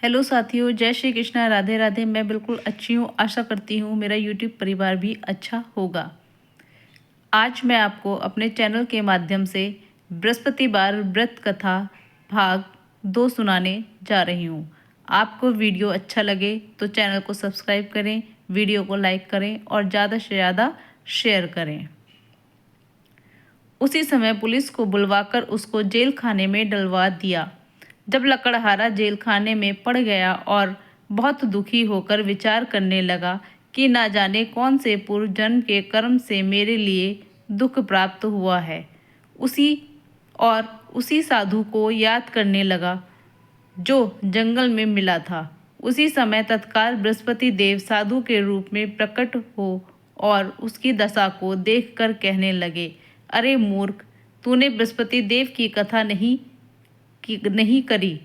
Hello साथियों, जय श्री कृष्णा, राधे राधे। मैं बिल्कुल अच्छी हूँ। आशा करती हूँ मेरा यूट्यूब परिवार भी अच्छा होगा। आज मैं आपको अपने चैनल के माध्यम से बृहस्पतिवार व्रत कथा भाग 2 सुनाने जा रही हूँ। आपको वीडियो अच्छा लगे तो चैनल को सब्सक्राइब करें, वीडियो को लाइक करें और ज़्यादा से ज़्यादा शेयर करें। उसी समय पुलिस को बुलवाकर उसको जेल खाने में डलवा दिया। जब लकड़हारा जेल खाने में पड़ गया और बहुत दुखी होकर विचार करने लगा कि ना जाने कौन से पूर्व जन्म के कर्म से मेरे लिए दुख प्राप्त हुआ है, उसी साधु को याद करने लगा जो जंगल में मिला था। उसी समय तत्काल बृहस्पति देव साधु के रूप में प्रकट हो और उसकी दशा को देखकर कहने लगे, अरे मूर्ख, तूने बृहस्पति देव की कथा नहीं करी,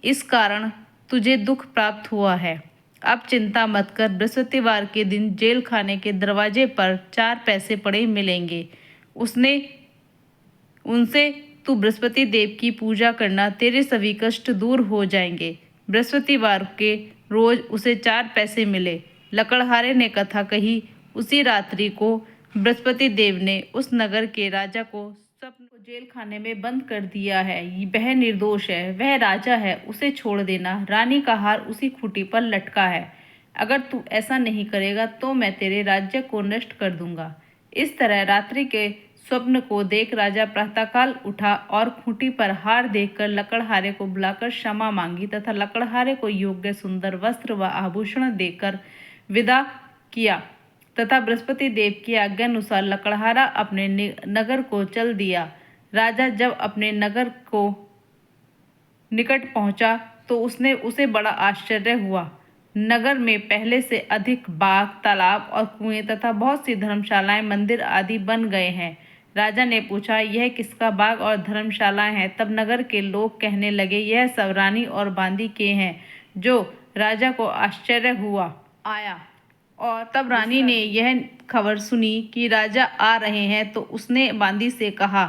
इस कारण तुझे दुख प्राप्त हुआ है। अब चिंता मत कर, बृहस्पतिवार के दिन जेल खाने के दरवाजे पर 4 पैसे पड़े मिलेंगे। उनसे तू बृहस्पति देव की पूजा करना, तेरे सभी कष्ट दूर हो जाएंगे। बृहस्पतिवार के रोज उसे 4 पैसे मिले। लकड़हारे ने कथा कही। उसी रात्रि को बृहस्पति देव ने उस नगर के राजा को स्वप्न को जेल खाने में बंद कर दिया है। वह निर्दोष है, वह राजा है, उसे छोड़ देना। रानी का हार उसी खूंटी पर लटका है। अगर तू ऐसा नहीं करेगा तो मैं तेरे राज्य को नष्ट कर दूंगा। इस तरह रात्रि के स्वप्न को देख राजा प्रातःकाल उठा और खूंटी पर हार देखकर लकड़हारे को बुलाकर क्षमा मांगी तथा लकड़हारे को योग्य सुंदर वस्त्र व आभूषण देकर विदा किया तथा बृहस्पति देव की आज्ञानुसार लकड़हारा अपने नगर को चल दिया। राजा जब अपने नगर को निकट पहुंचा तो उसे बड़ा आश्चर्य हुआ। नगर में पहले से अधिक बाग, तालाब और कुएं तथा बहुत सी धर्मशालाएं, मंदिर आदि बन गए हैं। राजा ने पूछा, यह किसका बाग और धर्मशालाएं हैं? तब नगर के लोग कहने लगे, यह सब रानी और बांदी के हैं। जो राजा को आश्चर्य हुआ आया और तब रानी ने यह खबर सुनी कि राजा आ रहे हैं तो उसने बांदी से कहा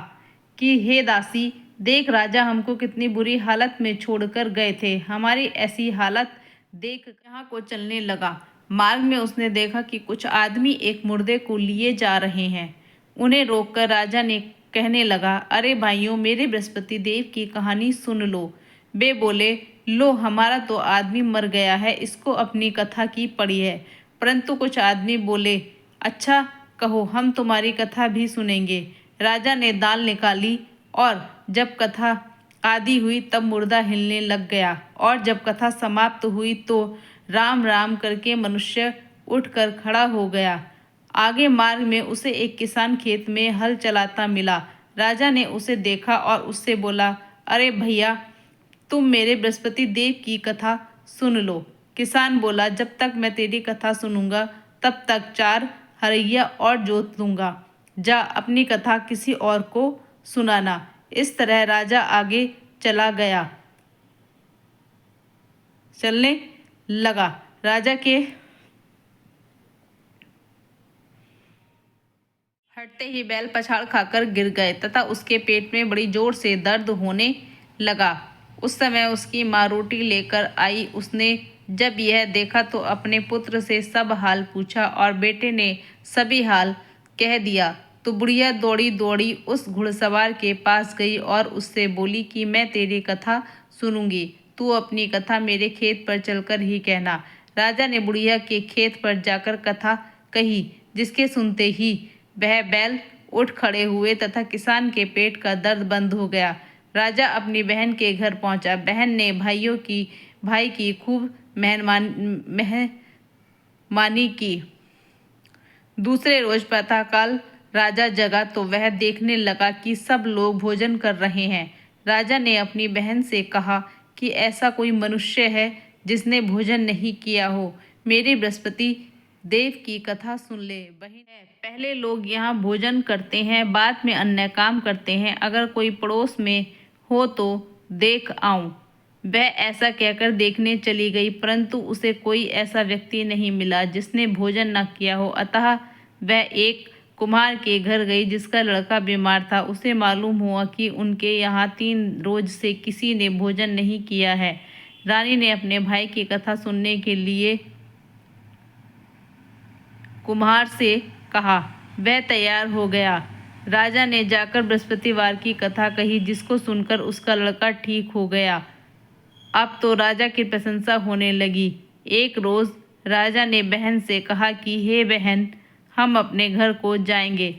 कि हे दासी, देख राजा हमको कितनी बुरी हालत में छोड़कर गए थे। हमारी ऐसी हालत देख यहाँ को चलने लगा। मार्ग में उसने देखा कि कुछ आदमी एक मुर्दे को लिए जा रहे हैं। उन्हें रोककर राजा ने कहने लगा, अरे भाइयों, मेरे बृहस्पति देव की कहानी सुन लो। वे बोले, लो, हमारा तो आदमी मर गया है, इसको अपनी कथा की पड़ी है। परंतु कुछ आदमी बोले, अच्छा कहो, हम तुम्हारी कथा भी सुनेंगे। राजा ने दाल निकाली और जब कथा आदि हुई तब मुर्दा हिलने लग गया और जब कथा समाप्त हुई तो राम राम करके मनुष्य उठकर खड़ा हो गया। आगे मार्ग में उसे एक किसान खेत में हल चलाता मिला। राजा ने उसे देखा और उससे बोला, अरे भैया, तुम मेरे बृहस्पति देव की कथा सुन लो। किसान बोला, जब तक मैं तेरी कथा सुनूंगा तब तक 4 हरैया और जोत लूंगा। जा, अपनी कथा किसी और को सुनाना। इस तरह राजा आगे चलने लगा। राजा के हटते ही बैल पछाड़ खाकर गिर गए तथा उसके पेट में बड़ी जोर से दर्द होने लगा। उस समय उसकी माँ रोटी लेकर आई। उसने जब यह देखा तो अपने पुत्र से सब हाल पूछा और बेटे ने सभी हाल कह दिया। तो बुढ़िया दौड़ी दौड़ी उस घुड़सवार के पास गई और उससे बोली कि मैं तेरी कथा सुनूंगी, तू अपनी कथा मेरे खेत पर चलकर ही कहना। राजा ने बुढ़िया के खेत पर जाकर कथा कही, जिसके सुनते ही वह बैल उठ खड़े हुए तथा किसान के पेट का दर्द बंद हो गया। राजा अपनी बहन के घर पहुंचा। बहन ने भाई की खूब मेहमानी की। दूसरे रोज प्रातःकाल राजा जगा तो वह देखने लगा कि सब लोग भोजन कर रहे हैं। राजा ने अपनी बहन से कहा कि ऐसा कोई मनुष्य है जिसने भोजन नहीं किया हो, मेरे बृहस्पति देव की कथा सुन ले। बहन, पहले लोग यहाँ भोजन करते हैं, बाद में अन्य काम करते हैं। अगर कोई पड़ोस में हो तो देख आऊं। वह ऐसा कहकर देखने चली गई, परंतु उसे कोई ऐसा व्यक्ति नहीं मिला जिसने भोजन न किया हो। अतः वह एक कुम्हार के घर गई जिसका लड़का बीमार था। उसे मालूम हुआ कि उनके यहाँ 3 रोज से किसी ने भोजन नहीं किया है। रानी ने अपने भाई की कथा सुनने के लिए कुम्हार से कहा। वह तैयार हो गया। राजा ने जाकर बृहस्पतिवार की कथा कही, जिसको सुनकर उसका लड़का ठीक हो गया। अब तो राजा की प्रशंसा होने लगी। एक रोज राजा ने बहन से कहा कि हे बहन, हम अपने घर को जाएंगे,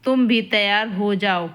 तुम भी तैयार हो जाओ।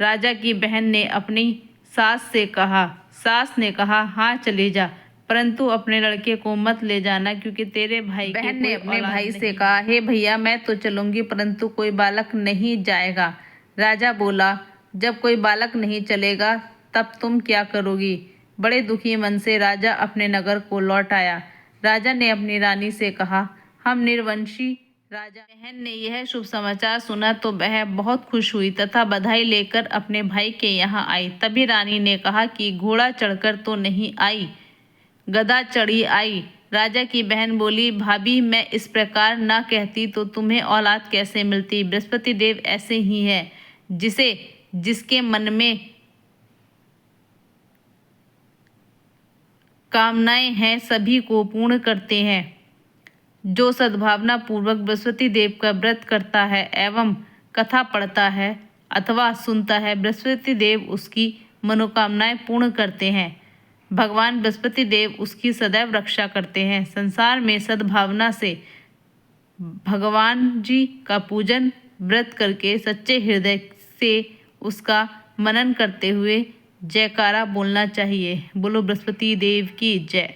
राजा की बहन ने अपनी सास से कहा। सास ने कहा, हाँ चले जा, परंतु अपने लड़के को मत ले जाना, क्योंकि तेरे भाई के बहन ने कोई अपने औलाद भाई से नहीं कहा, है। हे भैया, मैं तो चलूंगी, परंतु कोई बालक नहीं जाएगा। राजा बोला, जब कोई बालक नहीं चलेगा तब तुम क्या करोगी? बड़े दुखी मन से राजा अपने नगर को लौट आया। राजा ने अपनी रानी से कहा, हम निर्वंशी राजा। बहन ने यह शुभ समाचार सुना तो वह बहुत खुश हुई तथा बधाई लेकर अपने भाई के यहाँ आई। तभी रानी ने कहा कि घोड़ा चढ़कर तो नहीं आई, गधा चढ़ी आई। राजा की बहन बोली, भाभी, मैं इस प्रकार ना कहती तो तुम्हें औलाद कैसे मिलती? बृहस्पति देव ऐसे ही है, जिसके मन में कामनाएं हैं सभी को पूर्ण करते हैं। जो सद्भावना पूर्वक बृहस्पति देव का व्रत करता है एवं कथा पढ़ता है अथवा सुनता है, बृहस्पति देव उसकी मनोकामनाएं पूर्ण करते हैं। भगवान बृहस्पति देव उसकी सदैव रक्षा करते हैं। संसार में सद्भावना से भगवान जी का पूजन व्रत करके सच्चे हृदय से उसका मनन करते हुए जयकारा बोलना चाहिए। बोलो बृहस्पति देव की जय।